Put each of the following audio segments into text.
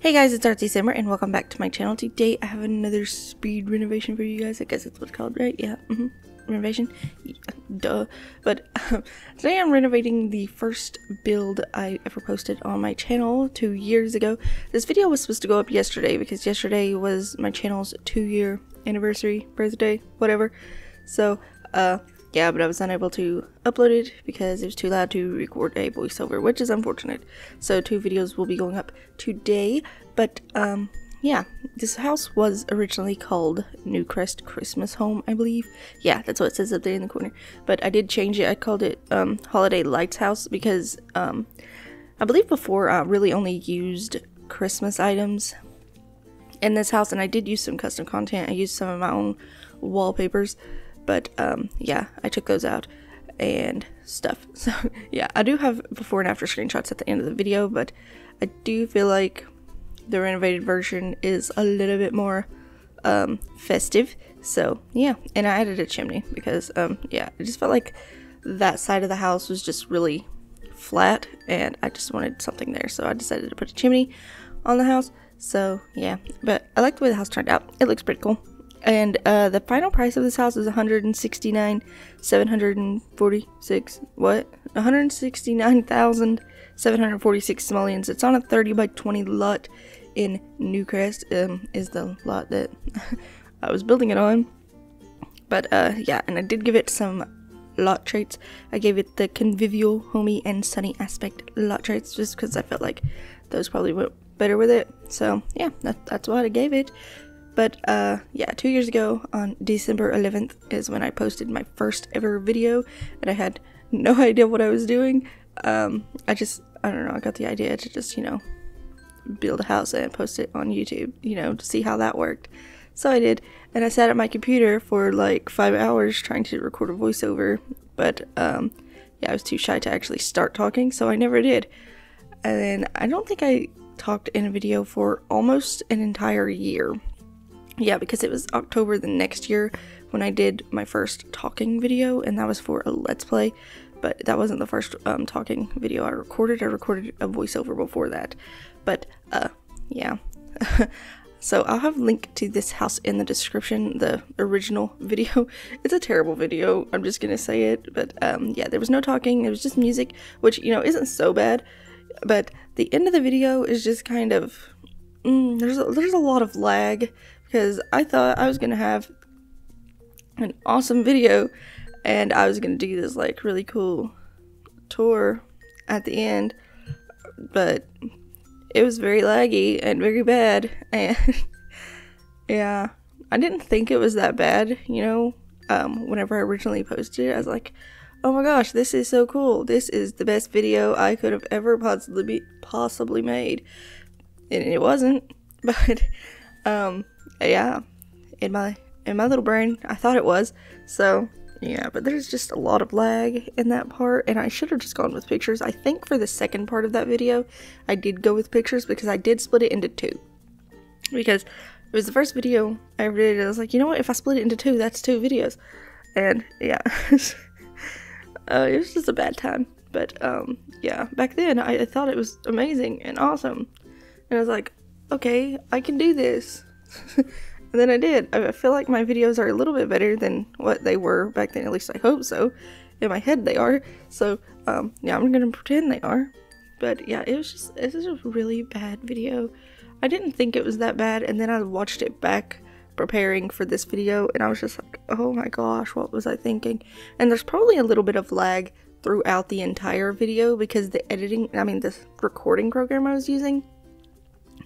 Hey guys, it's Artsy Simblr and welcome back to my channel. Today I have another speed renovation for you guys. I guess that's what it's called, right? Yeah, renovation. Yeah, duh. But today I'm renovating the first build I ever posted on my channel 2 years ago. This video was supposed to go up yesterday because yesterday was my channel's 2-year anniversary, birthday, whatever. So, yeah, but I was unable to upload it because it was too loud to record a voiceover, which is unfortunate. So 2 videos will be going up today, but yeah, this house was originally called Newcrest Christmas Home, I believe. Yeah, that's what it says up there in the corner. But I did change it. I called it Holiday Lights House because I believe before I really only used Christmas items in this house, and I did use some custom content. I used some of my own wallpapers. But, yeah, I took those out and stuff. So, yeah, I do have before and after screenshots at the end of the video, but I do feel like the renovated version is a little bit more, festive. So, yeah, and I added a chimney because, yeah, I just felt like that side of the house was just really flat, and I just wanted something there. So I decided to put a chimney on the house. So, yeah, but I like the way the house turned out. It looks pretty cool. And the final price of this house is $169,746 simoleons. It's on a 30 by 20 lot in Newcrest, is the lot that I was building it on. But yeah, and I did give it some lot traits. I gave it the convivial, homey, and sunny aspect lot traits just because I felt like those probably went better with it. So yeah, that's what I gave it. But, yeah, 2 years ago on December 11th is when I posted my first ever video, and I had no idea what I was doing. I don't know, I got the idea to just, you know, build a house and post it on YouTube, you know, to see how that worked. So I did, and I sat at my computer for like 5 hours trying to record a voiceover, but, yeah, I was too shy to actually start talking, so I never did. And then I don't think I talked in a video for almost an entire year. Yeah, because it was October the next year when I did my first talking video, and that was for a Let's Play, but that wasn't the first talking video I recorded. I recorded a voiceover before that, but yeah. So I'll have a link to this house in the description, the original video. It's a terrible video, I'm just gonna say it, but yeah, there was no talking, it was just music, which, you know, isn't so bad, but the end of the video is just kind of, there's a lot of lag, because I thought I was going to have an awesome video, and I was going to do this, like, really cool tour at the end, but it was very laggy and very bad, and yeah, I didn't think it was that bad, you know, whenever I originally posted it. I was like, oh my gosh, this is so cool, this is the best video I could have ever possibly made, and it wasn't, but, yeah, in my little brain, I thought it was. So, yeah, but there's just a lot of lag in that part, and I should have just gone with pictures. I think for the second part of that video, I did go with pictures because I did split it into 2. Because it was the first video I ever did, and I was like, you know what, if I split it into 2, that's 2 videos. And, yeah, it was just a bad time. But, yeah, back then, I thought it was amazing and awesome. And I was like, okay, I can do this. And then I did. I feel like my videos are a little bit better than what they were back then, at least I hope so. In my head they are. So, yeah, I'm gonna pretend they are. But yeah, it's just a really bad video. I didn't think it was that bad, and then I watched it back preparing for this video, and I was just like, oh my gosh, what was I thinking? And there's probably a little bit of lag throughout the entire video because the recording program I was using,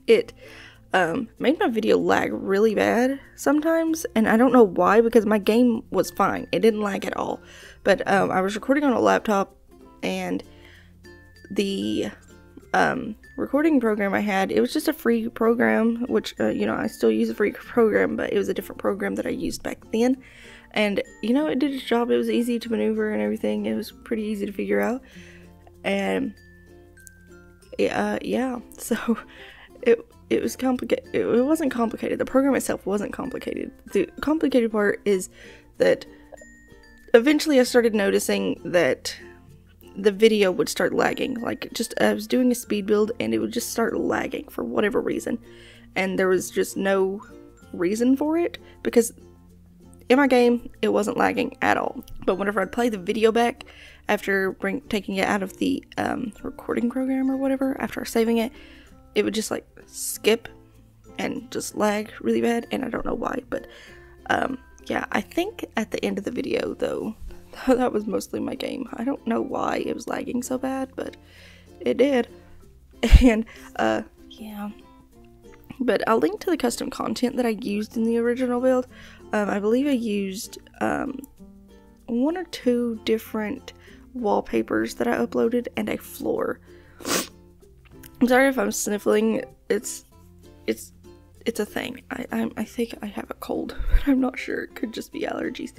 it made my video lag really bad sometimes, and I don't know why, because my game was fine. It didn't lag at all. But I was recording on a laptop, and the recording program I had, it was just a free program, which, you know, I still use a free program, but it was a different program that I used back then. And, you know, it did its job. It was easy to maneuver and everything. It was pretty easy to figure out. And, yeah, so it was complicated. It wasn't complicated. The program itself wasn't complicated. The complicated part is that eventually I started noticing that the video would start lagging. Like, just I was doing a speed build and it would just start lagging for whatever reason, and there was just no reason for it, because in my game it wasn't lagging at all. But whenever I'd play the video back after taking it out of the recording program or whatever, after saving it, it would just like skip and just lag really bad, and I don't know why. But yeah, I think at the end of the video though, that was mostly my game. I don't know why it was lagging so bad, but it did. And yeah, but I'll link to the custom content that I used in the original build. I believe I used 1 or 2 different wallpapers that I uploaded, and a floor. I'm sorry if I'm sniffling. It's a thing. I think I have a cold, but I'm not sure. It could just be allergies.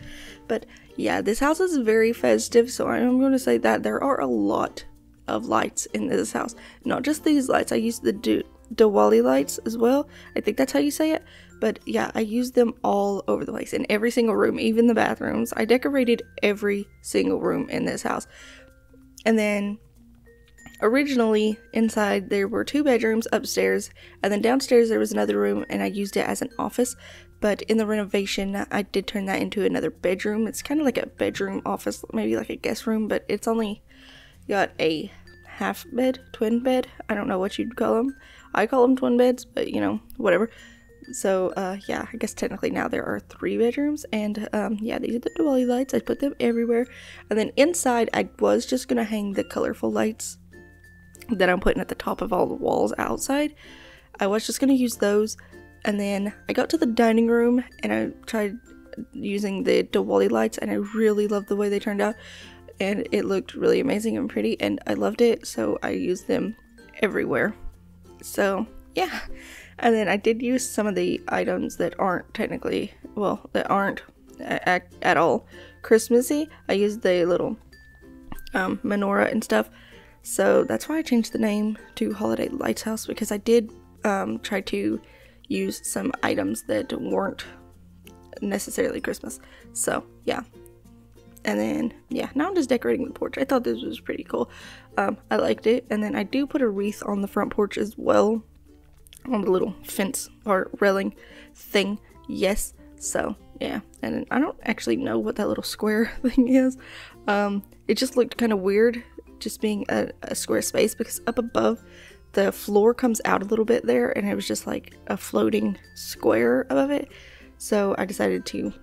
But yeah, this house is very festive, so I'm going to say that there are a lot of lights in this house. Not just these lights. I used the Diwali lights as well. I think that's how you say it. But yeah, I used them all over the place, in every single room, even the bathrooms. I decorated every single room in this house. And then originally inside there were 2 bedrooms upstairs, and then downstairs there was another room, and I used it as an office. But in the renovation I did turn that into another bedroom. It's kind of like a bedroom office, maybe like a guest room, but it's only got a half bed, twin bed. I don't know what you'd call them. I call them twin beds, but you know, whatever. So yeah, I guess technically now there are 3 bedrooms, and yeah, these are the Diwali lights. I put them everywhere. And then inside I was just gonna hang the colorful lights that I'm putting at the top of all the walls outside. I was just gonna use those. And then I got to the dining room and I tried using the Diwali lights, and I really loved the way they turned out, and it looked really amazing and pretty, and I loved it, so I used them everywhere. So yeah. And then I did use some of the items that aren't technically, well, that aren't at all Christmassy. I used the little menorah and stuff. So that's why I changed the name to Holiday Lights House, because I did try to use some items that weren't necessarily Christmas. So yeah. And then yeah, now I'm just decorating the porch. I thought this was pretty cool. I liked it. And then I do put a wreath on the front porch as well, on the little fence or railing thing. Yes. So yeah, and I don't actually know what that little square thing is. It just looked kind of weird, just being a square space, because up above the floor comes out a little bit there, and it was just like a floating square above it. So I decided to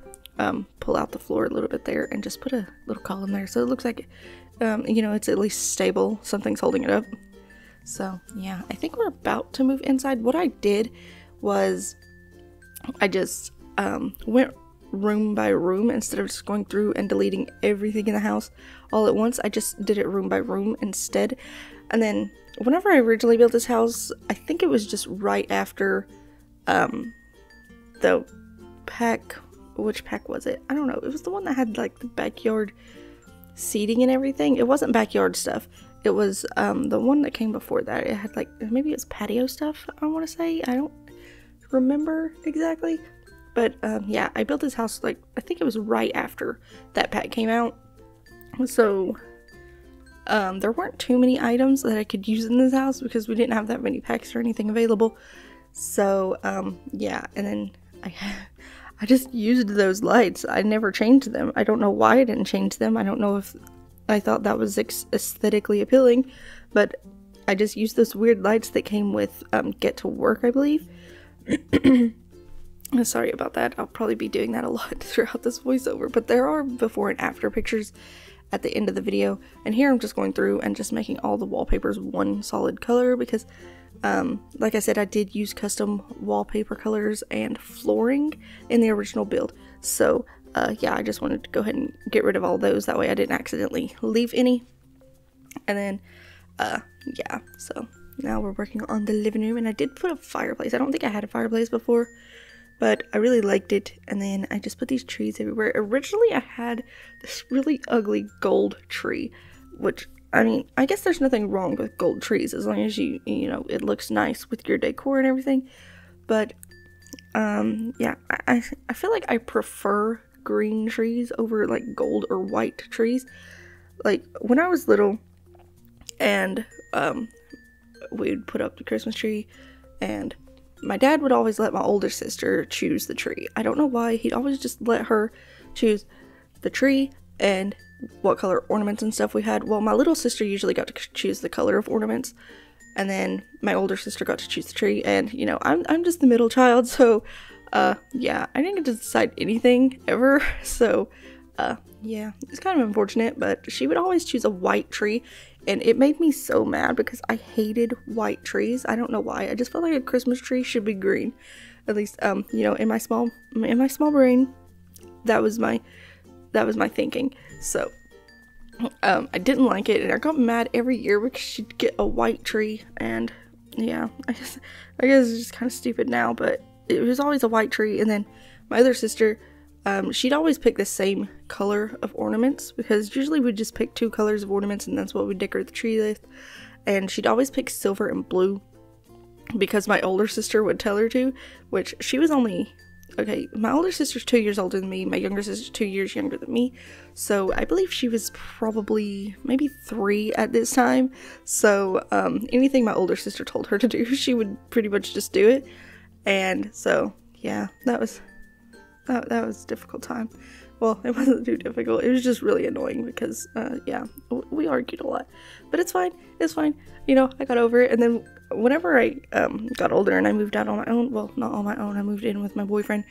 pull out the floor a little bit there and just put a little column there, so it looks like you know, it's at least stable, something's holding it up. So yeah, I think we're about to move inside. What I did was I just went room by room instead of just going through and deleting everything in the house all at once. I just did it room by room instead. And then whenever I originally built this house, I think it was just right after the pack. Which pack was it? I don't know. It was the one that had like the backyard seating and everything. It wasn't backyard stuff. It was the one that came before that. It had like, maybe it's patio stuff, I want to say. I don't remember exactly. But yeah, I built this house like, I think it was right after that pack came out. So there weren't too many items that I could use in this house because we didn't have that many packs or anything available. So yeah, and then I just used those lights. I never changed them. I don't know why I didn't change them. I don't know if I thought that was aesthetically appealing, but I just used those weird lights that came with Get to Work, I believe. Sorry about that. I'll probably be doing that a lot throughout this voiceover, but there are before and after pictures at the end of the video, and here I'm just going through and just making all the wallpapers one solid color because like I said, I did use custom wallpaper colors and flooring in the original build. So yeah, I just wanted to go ahead and get rid of all those, that way I didn't accidentally leave any. And then yeah, so now we're working on the living room, and I did put a fireplace. I don't think I had a fireplace before, but I really liked it. And then I just put these trees everywhere. Originally I had this really ugly gold tree, which, I mean, I guess there's nothing wrong with gold trees as long as you know, it looks nice with your decor and everything. But yeah, I feel like I prefer green trees over like gold or white trees. like, when I was little, and, we'd put up the Christmas tree, and my dad would always let my older sister choose the tree. I don't know why, he'd always just let her choose the tree and what color ornaments and stuff we had. Well, my little sister usually got to choose the color of ornaments, and then my older sister got to choose the tree, and, you know, I'm just the middle child, so, yeah, I didn't get to decide anything, ever, so, yeah, it's kind of unfortunate, but she would always choose a white tree, and it made me so mad because I hated white trees. I don't know why. I just felt like a Christmas tree should be green. At least, you know, in my small brain, that was my thinking. So, I didn't like it, and I got mad every year because she'd get a white tree, and yeah, I guess it's just kind of stupid now, but it was always a white tree. And then my other sister, she'd always pick the same color of ornaments, because usually we'd just pick 2 colors of ornaments and that's what we'd decorate the tree with. And she'd always pick silver and blue because my older sister would tell her to, which she was only, okay, my older sister's 2 years older than me, my younger sister's 2 years younger than me, so I believe she was probably maybe 3 at this time. So anything my older sister told her to do, she would pretty much just do it. And so yeah, that was a difficult time. Well, it wasn't too difficult, it was just really annoying because, yeah, we argued a lot. But it's fine, you know, I got over it. And then whenever I, got older and I moved out on my own, well, not on my own, I moved in with my boyfriend,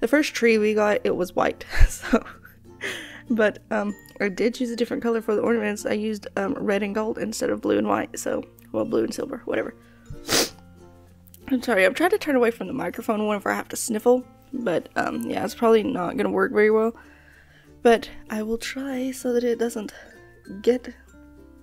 the first tree we got, it was white, so, but, I did choose a different color for the ornaments. I used, red and gold instead of blue and white, so, well, blue and silver, whatever. I'm sorry, I'm trying to turn away from the microphone whenever I have to sniffle. But, yeah, it's probably not gonna work very well. But I will try so that it doesn't get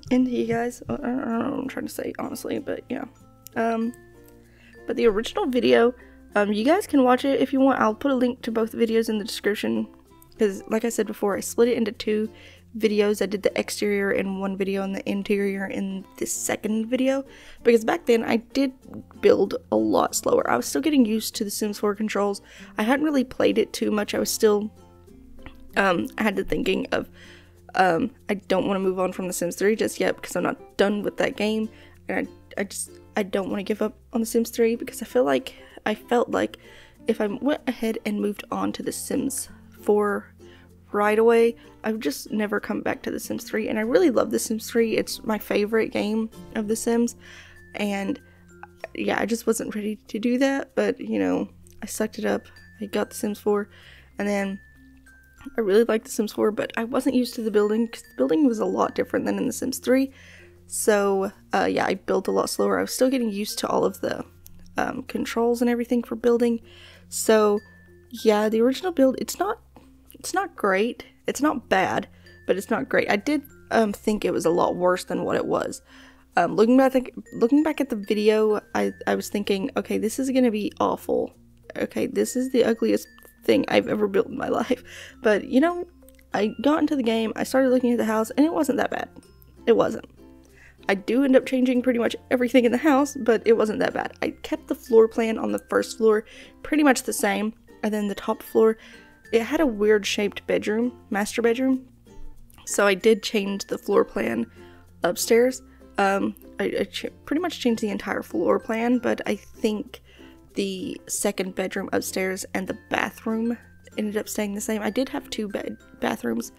into you guys. I don't know what I'm trying to say, honestly, but yeah. But the original video, you guys can watch it if you want. I'll put a link to both videos in the description. Because, like I said before, I split it into 2 videos. I did the exterior in one video and the interior in the second video, because back then I did build a lot slower. I was still getting used to the Sims 4 controls. I hadn't really played it too much. I was still I had the thinking of I don't want to move on from the Sims 3 just yet because I'm not done with that game, and I don't want to give up on the Sims 3 because I felt like if I went ahead and moved on to the Sims 4 right away, I would just never come back to The Sims 3, and I really love The Sims 3. It's my favorite game of The Sims, and yeah, I just wasn't ready to do that, but, you know, I sucked it up. I got The Sims 4, and then I really liked The Sims 4, but I wasn't used to the building, because the building was a lot different than in The Sims 3, so, yeah, I built a lot slower. I was still getting used to all of the controls and everything for building, so, yeah, the original build, it's not great. It's not bad, but it's not great. I did think it was a lot worse than what it was. Looking back at the video, I was thinking, okay, this is gonna be awful. Okay, this is the ugliest thing I've ever built in my life. But, you know, I got into the game, I started looking at the house, and it wasn't that bad. It wasn't. I do end up changing pretty much everything in the house, but it wasn't that bad. I kept the floor plan on the first floor pretty much the same, and then the top floor, it had a weird shaped bedroom, master bedroom, so I did change the floor plan upstairs. I pretty much changed the entire floor plan, but I think the second bedroom upstairs and the bathroom ended up staying the same. I did have 2 bathrooms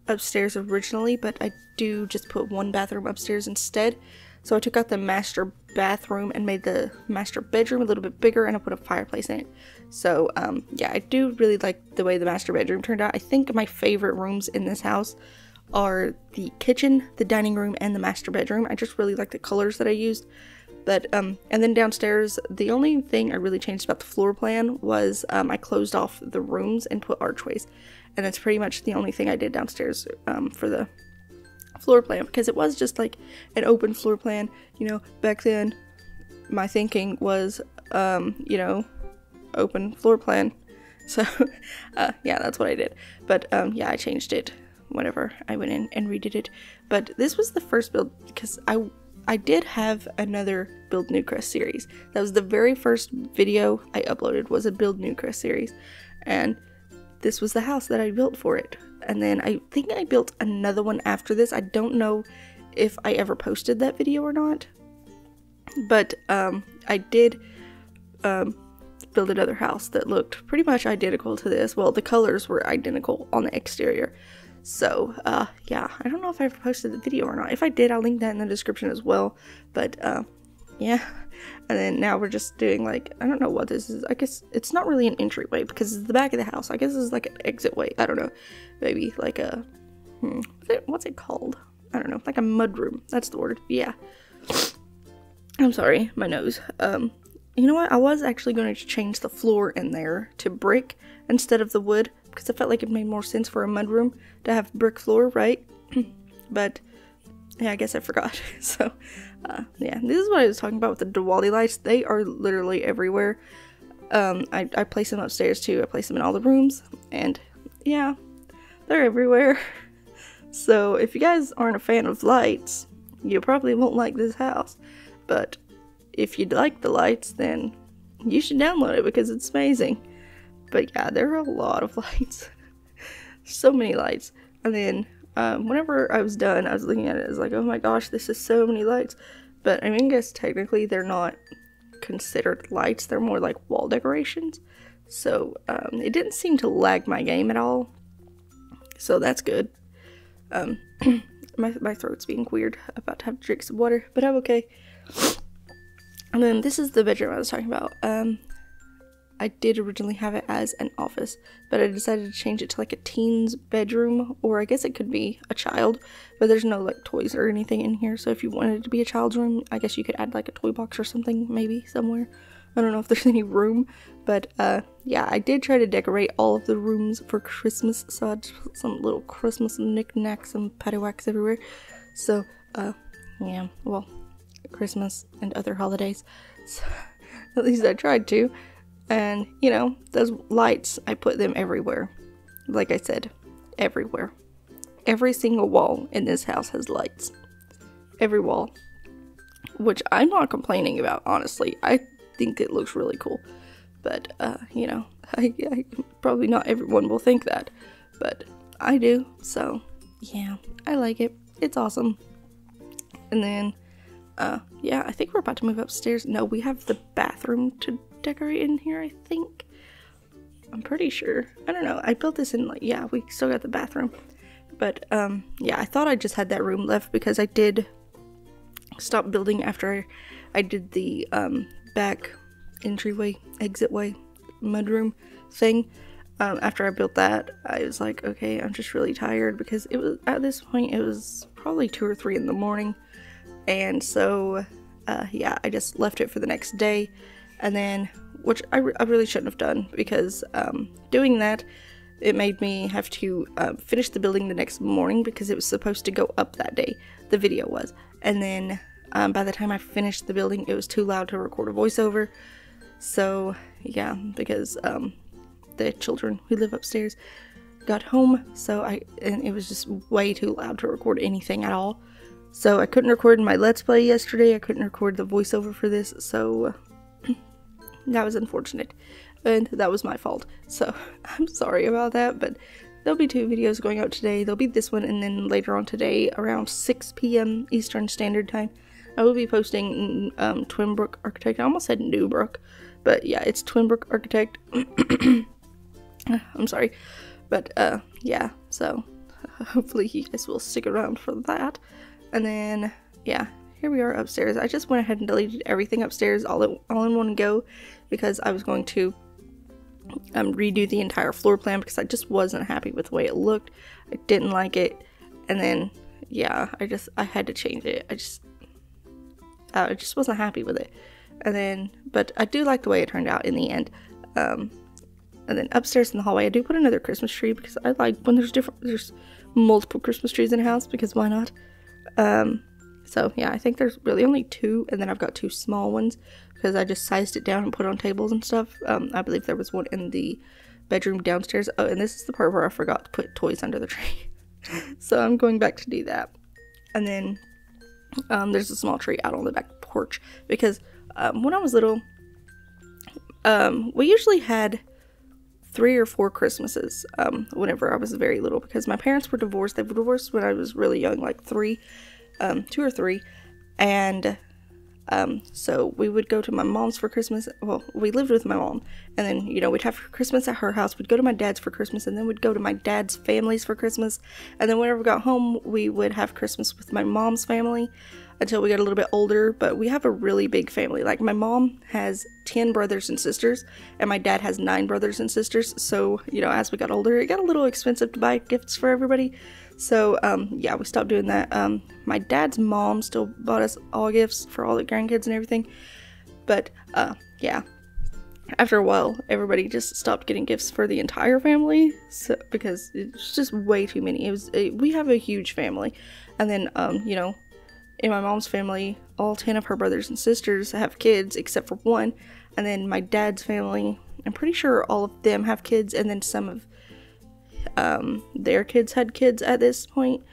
upstairs originally, but I do just put 1 bathroom upstairs instead. So I took out the master bathroom and made the master bedroom a little bit bigger, and I put a fireplace in it. So, yeah, I do really like the way the master bedroom turned out. I think my favorite rooms in this house are the kitchen, the dining room, and the master bedroom. I just really like the colors that I used. But, and then downstairs, the only thing I really changed about the floor plan was, I closed off the rooms and put archways. And that's pretty much the only thing I did downstairs, for the floor plan, because it was just like an open floor plan. You know, back then my thinking was, you know, open floor plan. So, yeah, that's what I did. But, yeah, I changed it whenever I went in and redid it. But this was the first build, because I did have another Build Newcrest series. That was the very first video I uploaded, was a Build Newcrest series. And this was the house that I built for it. and then I think I built another one after this. I don't know if I ever posted that video or not, but I did build another house that looked pretty much identical to this. Well, the colors were identical on the exterior. So yeah, I don't know if I ever posted the video or not. If I did, I'll link that in the description as well. But yeah, and then now we're just doing like, I don't know what this is. I guess it's not really an entryway because it's the back of the house. I guess this is like an exit way. I don't know, maybe like a what's it called? I don't know, like a mudroom. That's the word. Yeah. I'm sorry, my nose. You know what? I was actually going to change the floor in there to brick instead of the wood because I felt like it made more sense for a mudroom to have brick floor, right? But yeah, I guess I forgot. So yeah, this is what I was talking about with the Diwali lights. They are literally everywhere. I place them upstairs too. I place them in all the rooms, and yeah, they're everywhere. So if you guys aren't a fan of lights, you probably won't like this house. But if you like the lights, then you should download it because it's amazing. But yeah, there are a lot of lights. So many lights. And then whenever I was done, I was looking at it, I was like, oh my gosh, this is so many lights. But I mean, I guess technically they're not considered lights. They're more like wall decorations. So it didn't seem to lag my game at all. So that's good. My throat's being weird. I'm about to have to drink some water, but I'm okay. And then this is the bedroom I was talking about. I did originally have it as an office, but I decided to change it to like a teen's bedroom, or I guess it could be a child, but there's no like toys or anything in here. So if you wanted it to be a child's room, I guess you could add like a toy box or something, maybe somewhere. I don't know if there's any room, but yeah, I did try to decorate all of the rooms for Christmas, so I just put some little Christmas knickknacks and paddywhacks everywhere. So yeah, well, Christmas and other holidays, so at least I tried to. And you know, those lights, I put them everywhere. Like I said, everywhere. Every single wall in this house has lights. Every wall, which I'm not complaining about, honestly. I think it looks really cool, but you know, I probably not everyone will think that, but I do. So yeah, I like it. It's awesome. And then yeah, I think we're about to move upstairs. No, we have the bathroom to decorate in here, I think. I'm pretty sure. I don't know. I built this in like, yeah, we still got the bathroom. But yeah, I thought I just had that room left because I did stop building after I did the back entryway, exitway, mudroom thing. After I built that, I was like, okay, I'm just really tired because it was, at this point, it was probably 2 or 3 in the morning. And so, yeah, I just left it for the next day. And then, which I really shouldn't have done because doing that, it made me have to finish the building the next morning because it was supposed to go up that day. The video was. And then by the time I finished the building, it was too loud to record a voiceover. So, yeah, because the children who live upstairs got home, so and it was just way too loud to record anything at all. So I couldn't record my Let's Play yesterday, I couldn't record the voiceover for this, so that was unfortunate, and that was my fault, so I'm sorry about that. But there'll be 2 videos going out today. There'll be this one, and then later on today, around 6 p.m. Eastern Standard Time, I will be posting Twinbrook Architect. I almost said Newbrook, but yeah, it's Twinbrook Architect. I'm sorry, but yeah, so hopefully you guys will stick around for that. And then yeah, here we are upstairs. I just went ahead and deleted everything upstairs all in one go because I was going to redo the entire floor plan because I just wasn't happy with the way it looked. I didn't like it, and then yeah, I had to change it. I just wasn't happy with it. And then, but I do like the way it turned out in the end. And then upstairs in the hallway, I do put another Christmas tree because I like when there's multiple Christmas trees in a house, because why not? So yeah, I think there's really only 2, and then I've got 2 small ones because I just sized it down and put it on tables and stuff. I believe there was one in the bedroom downstairs. Oh, and this is the part where I forgot to put toys under the tree. So I'm going back to do that. And then there's a small tree out on the back porch because when I was little, we usually had 3 or 4 Christmases whenever I was very little, because my parents were divorced. They were divorced when I was really young, like 2 or 3, and so we would go to my mom's for Christmas. Well, we lived with my mom, and then, you know, we'd have Christmas at her house. We'd go to my dad's for Christmas, and then we'd go to my dad's family's for Christmas, and then whenever we got home, we would have Christmas with my mom's family until we got a little bit older. But we have a really big family. Like, my mom has 10 brothers and sisters, and my dad has 9 brothers and sisters. So, you know, as we got older, it got a little expensive to buy gifts for everybody. So, yeah, we stopped doing that. My dad's mom still bought us all gifts for all the grandkids and everything. But, yeah, after a while, everybody just stopped getting gifts for the entire family. So, because it's just way too many. We have a huge family. And then, you know, in my mom's family, all 10 of her brothers and sisters have kids except for 1. And then my dad's family, I'm pretty sure all of them have kids, and then some of their kids had kids at this point.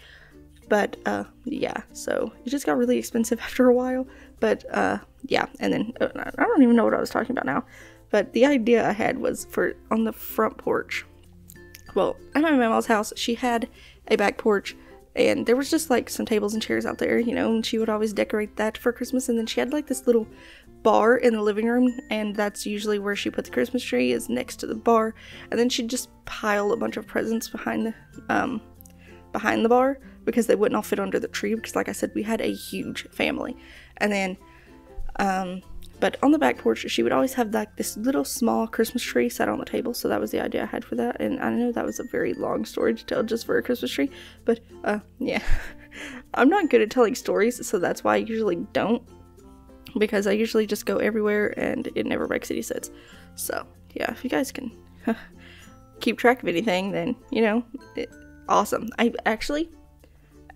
But yeah, so it just got really expensive after a while. But yeah, and then I don't even know what I was talking about now, but the idea I had was for on the front porch. Well, at my mama's house, she had a back porch, and there was just like some tables and chairs out there, you know, and she would always decorate that for Christmas. And then she had like this little bar in the living room, and that's usually where she put the Christmas tree, is next to the bar. And then she'd just pile a bunch of presents behind the bar, because they wouldn't all fit under the tree, because like I said, we had a huge family. And then but on the back porch, she would always have like this little small Christmas tree set on the table. So that was the idea I had for that. And I know that was a very long story to tell just for a Christmas tree, but yeah. I'm not good at telling stories, so that's why I usually don't, because I usually just go everywhere and it never makes any sense. So yeah, if you guys can keep track of anything, then, you know, awesome. I actually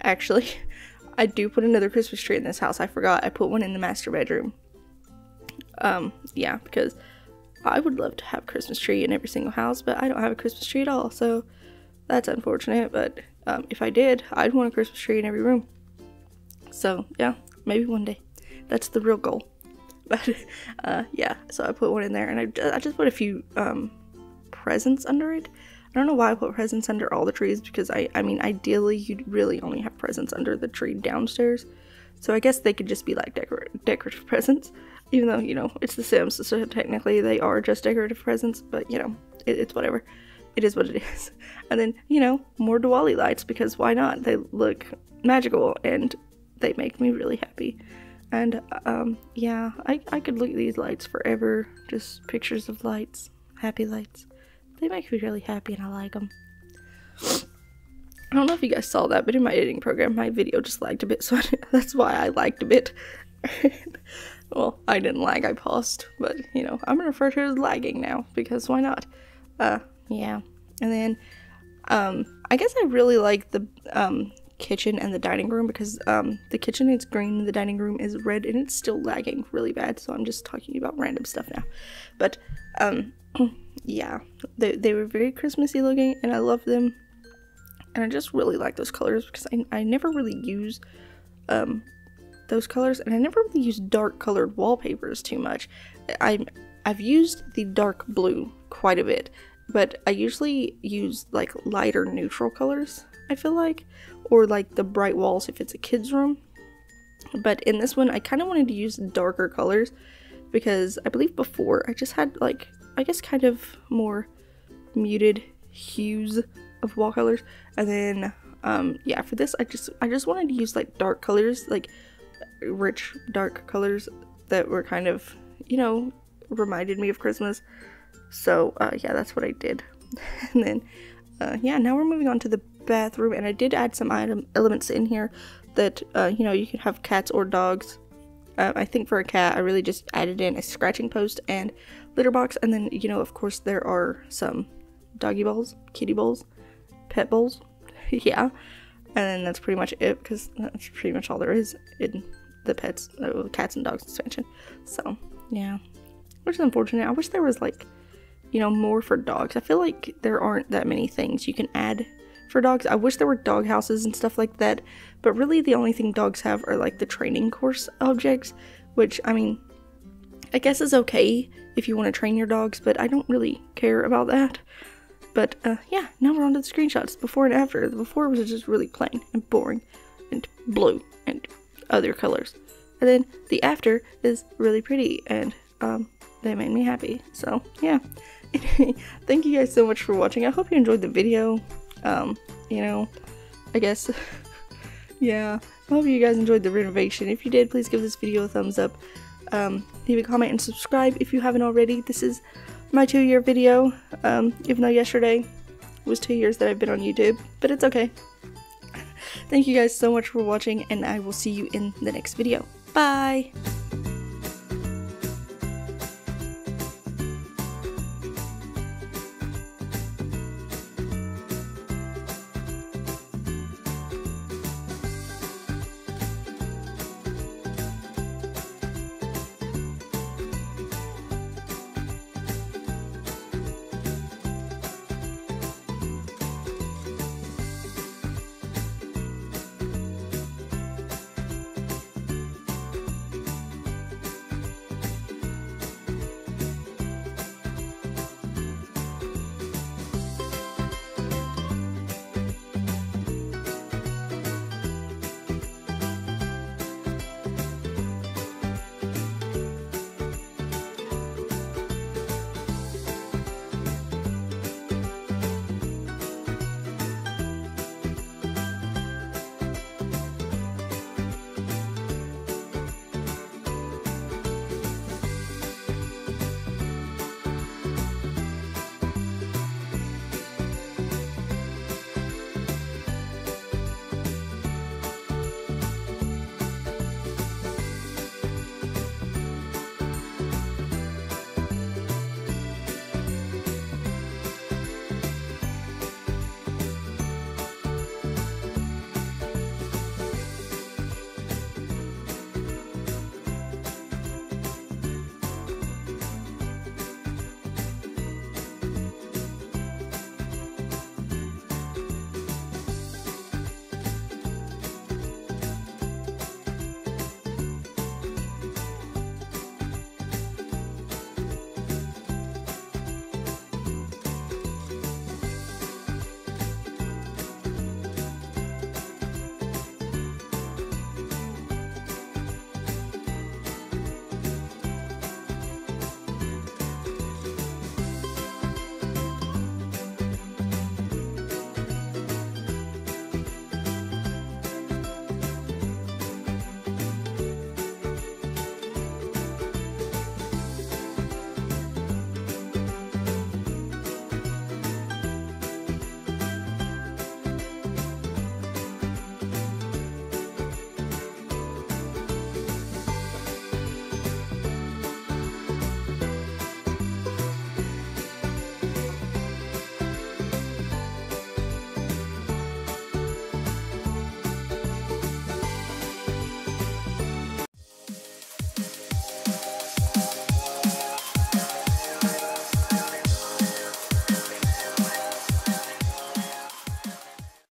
I do put another Christmas tree in this house. I forgot I put one in the master bedroom. Yeah, because I would love to have a Christmas tree in every single house, but I don't have a Christmas tree at all, so that's unfortunate. But if I did, I'd want a Christmas tree in every room. So yeah, maybe one day. That's the real goal. But yeah, so I put one in there, and I just put a few presents under it. I don't know why I put presents under all the trees, because I mean, ideally you'd really only have presents under the tree downstairs. So I guess they could just be like decorative presents, even though, you know, it's The Sims, so technically they are just decorative presents, but, you know, it's whatever. It is what it is. And then, you know, more Diwali lights, because why not? They look magical and they make me really happy. And yeah, I could look at these lights forever. Just pictures of lights, happy lights. They make me really happy and I like them. I don't know if you guys saw that, but in my editing program, my video just lagged a bit, so that's why I lagged a bit. Well, I didn't lag, I paused, but, you know, I'm gonna refer to it as lagging now, because why not? Yeah. And then, I guess I really like the, kitchen and the dining room, because, the kitchen is green and the dining room is red, and it's still lagging really bad, so I'm just talking about random stuff now. But, yeah, they were very Christmassy looking, and I love them. And I just really like those colors, because I never really use those colors, and I never really use dark colored wallpapers too much. I've used the dark blue quite a bit, but I usually use like lighter neutral colors, I feel like, or like the bright walls if it's a kid's room. But in this one, I kind of wanted to use darker colors, because I believe before I just had like, I guess, kind of more muted hues of wall colors. And then yeah, for this I just wanted to use like dark colors, like rich dark colors that were kind of, you know, reminded me of Christmas. So yeah, that's what I did. And then yeah, now we're moving on to the bathroom, and I did add some elements in here that you know, you can have cats or dogs. I think for a cat, I really just added in a scratching post and litter box, and then, you know, of course there are some doggy bowls, kitty bowls, pet bowls. Yeah, and then that's pretty much it, because that's pretty much all there is in the cats and dogs expansion. So yeah, which is unfortunate. I wish there was, like, you know, more for dogs. I feel like there aren't that many things you can add for dogs. I wish there were dog houses and stuff like that, but really the only thing dogs have are like the training course objects, which, I mean, I guess is okay if you want to train your dogs, but I don't really care about that. But yeah, now we're on to the screenshots, before and after. The before was just really plain and boring and blue and other colors. And then the after is really pretty, and they made me happy. So yeah. Anyway, thank you guys so much for watching. I hope you enjoyed the video. You know, I guess, yeah, I hope you guys enjoyed the renovation. If you did, please give this video a thumbs up. Leave a comment and subscribe if you haven't already. This is my 2-year video, even though yesterday was 2 years that I've been on YouTube, but it's okay. Thank you guys so much for watching, and I will see you in the next video. Bye!